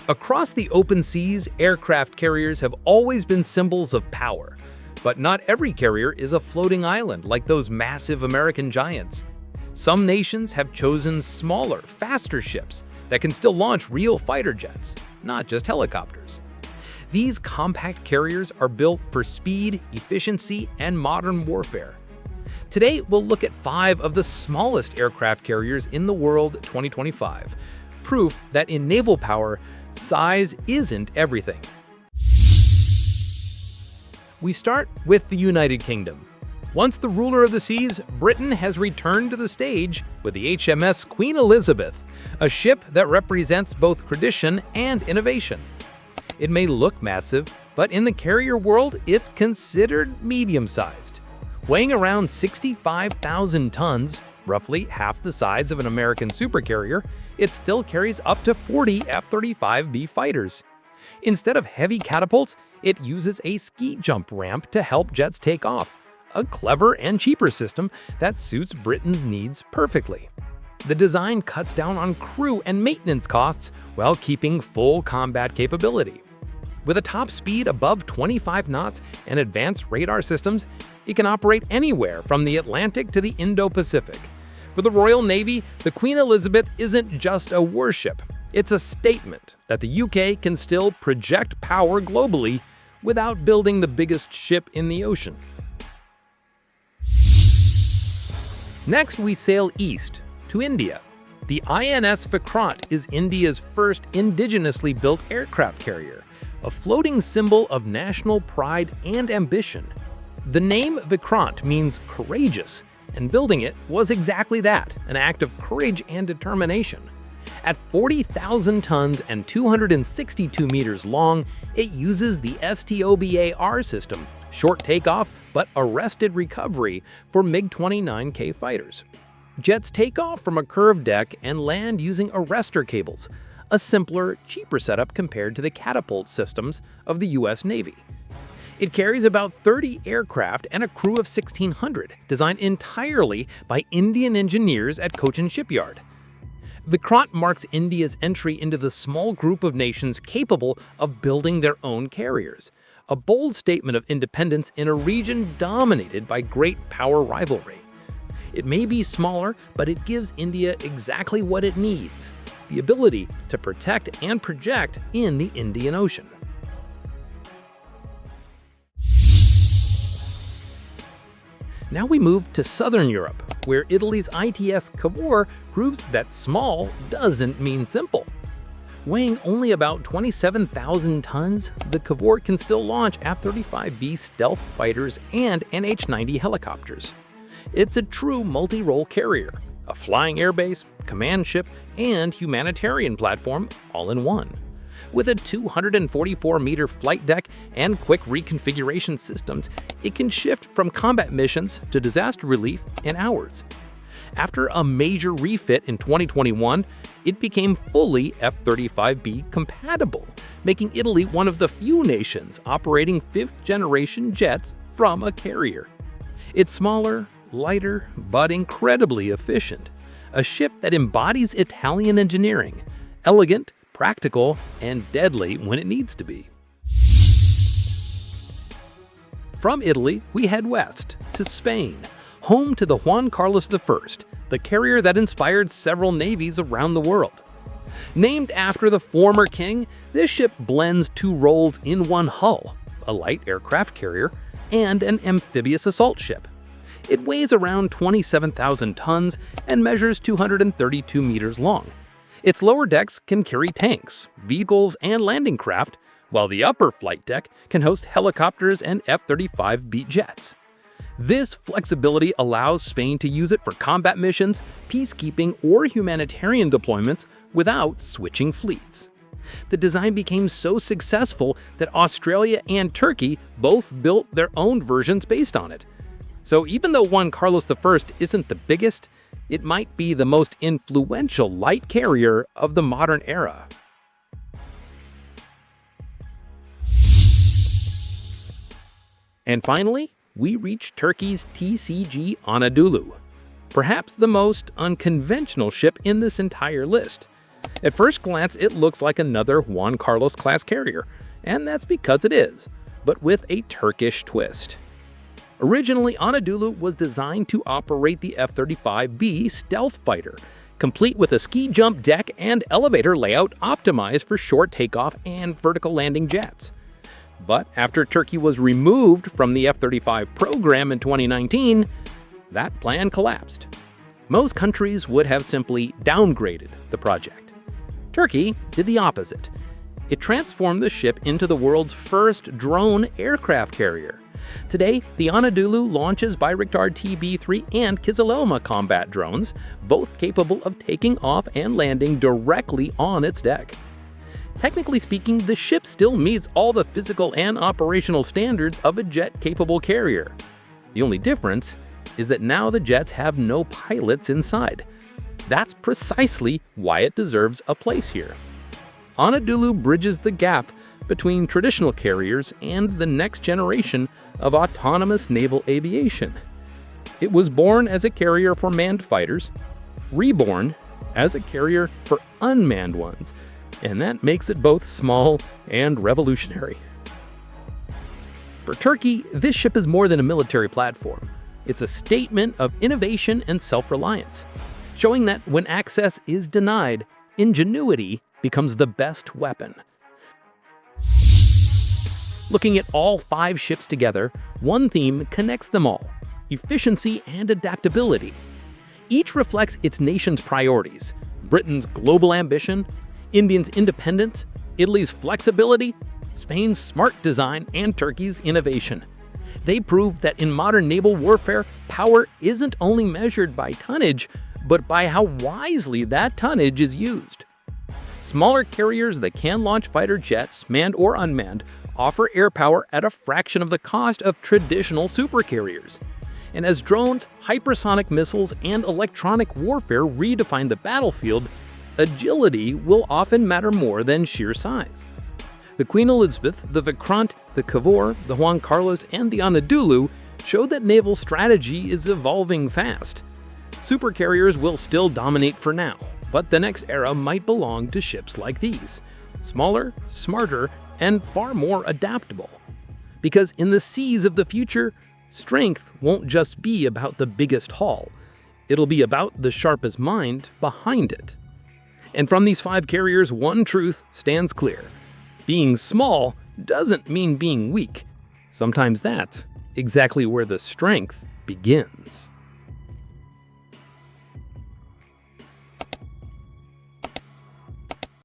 Across the open seas, aircraft carriers have always been symbols of power. But not every carrier is a floating island like those massive American giants. Some nations have chosen smaller, faster ships that can still launch real fighter jets, not just helicopters. These compact carriers are built for speed, efficiency, and modern warfare. Today, we'll look at 5 of the smallest aircraft carriers in the world 2025, proof that in naval power, size isn't everything. We start with the United Kingdom. Once the ruler of the seas, Britain has returned to the stage with the HMS Queen Elizabeth, a ship that represents both tradition and innovation. It may look massive, but in the carrier world, it's considered medium-sized. Weighing around 65,000 tons, roughly half the size of an American supercarrier, it still carries up to 40 F-35B fighters. Instead of heavy catapults, it uses a ski jump ramp to help jets take off, a clever and cheaper system that suits Britain's needs perfectly. The design cuts down on crew and maintenance costs while keeping full combat capability. With a top speed above 25 knots and advanced radar systems, it can operate anywhere from the Atlantic to the Indo-Pacific. For the Royal Navy, the Queen Elizabeth isn't just a warship. It's a statement that the UK can still project power globally without building the biggest ship in the ocean. Next, we sail east to India. The INS Vikrant is India's first indigenously built aircraft carrier, a floating symbol of national pride and ambition. The name Vikrant means courageous, and building it was exactly that, an act of courage and determination. At 40,000 tons and 262 meters long, it uses the STOBAR system, short takeoff but arrested recovery for MiG-29K fighters. Jets take off from a curved deck and land using arrestor cables, a simpler, cheaper setup compared to the catapult systems of the US Navy. It carries about 30 aircraft and a crew of 1,600, designed entirely by Indian engineers at Cochin Shipyard. Vikrant marks India's entry into the small group of nations capable of building their own carriers, a bold statement of independence in a region dominated by great power rivalry. It may be smaller, but it gives India exactly what it needs: the ability to protect and project in the Indian Ocean. Now we move to southern Europe, where Italy's ITS Cavour proves that small doesn't mean simple. Weighing only about 27,000 tons, the Cavour can still launch F-35B stealth fighters and NH-90 helicopters. It's a true multi-role carrier, a flying airbase, command ship, and humanitarian platform all in one. With a 244-meter flight deck and quick reconfiguration systems, it can shift from combat missions to disaster relief in hours. After a major refit in 2021, it became fully F-35B compatible, making Italy one of the few nations operating 5th-generation jets from a carrier. It's smaller, lighter, but incredibly efficient. A ship that embodies Italian engineering, elegant, practical, and deadly when it needs to be. From Italy, we head west to Spain, home to the Juan Carlos I, the carrier that inspired several navies around the world. Named after the former king, this ship blends 2 roles in one hull, a light aircraft carrier and an amphibious assault ship. It weighs around 27,000 tons and measures 232 meters long. Its lower decks can carry tanks, vehicles, and landing craft, while the upper flight deck can host helicopters and F-35B jets. This flexibility allows Spain to use it for combat missions, peacekeeping, or humanitarian deployments without switching fleets. The design became so successful that Australia and Turkey both built their own versions based on it. So even though Juan Carlos I isn't the biggest, it might be the most influential light carrier of the modern era. And finally, we reach Turkey's TCG Anadolu, perhaps the most unconventional ship in this entire list. At first glance, it looks like another Juan Carlos class carrier, and that's because it is, but with a Turkish twist. Originally, Anadolu was designed to operate the F-35B stealth fighter, complete with a ski jump deck and elevator layout optimized for short takeoff and vertical landing jets. But after Turkey was removed from the F-35 program in 2019, that plan collapsed. Most countries would have simply downgraded the project. Turkey did the opposite. It transformed the ship into the world's first drone aircraft carrier. Today, the Anadolu launches Vikrant TB3 and Kızılelma combat drones, both capable of taking off and landing directly on its deck. Technically speaking, the ship still meets all the physical and operational standards of a jet-capable carrier. The only difference is that now the jets have no pilots inside. That's precisely why it deserves a place here. Anadolu bridges the gap between traditional carriers and the next generation of autonomous naval aviation. It was born as a carrier for manned fighters, reborn as a carrier for unmanned ones, and that makes it both small and revolutionary. For Turkey, this ship is more than a military platform. It's a statement of innovation and self-reliance, showing that when access is denied, ingenuity becomes the best weapon. Looking at all 5 ships together, one theme connects them all: efficiency and adaptability. Each reflects its nation's priorities: Britain's global ambition, India's independence, Italy's flexibility, Spain's smart design, and Turkey's innovation. They prove that in modern naval warfare, power isn't only measured by tonnage, but by how wisely that tonnage is used. Smaller carriers that can launch fighter jets, manned or unmanned, offer air power at a fraction of the cost of traditional supercarriers. And as drones, hypersonic missiles, and electronic warfare redefine the battlefield, agility will often matter more than sheer size. The Queen Elizabeth, the Vikrant, the Cavour, the Juan Carlos, and the Anadolu show that naval strategy is evolving fast. Supercarriers will still dominate for now, but the next era might belong to ships like these: smaller, smarter, and far more adaptable. Because in the seas of the future, strength won't just be about the biggest hull. It'll be about the sharpest mind behind it. And from these 5 carriers, one truth stands clear: being small doesn't mean being weak. Sometimes that's exactly where the strength begins.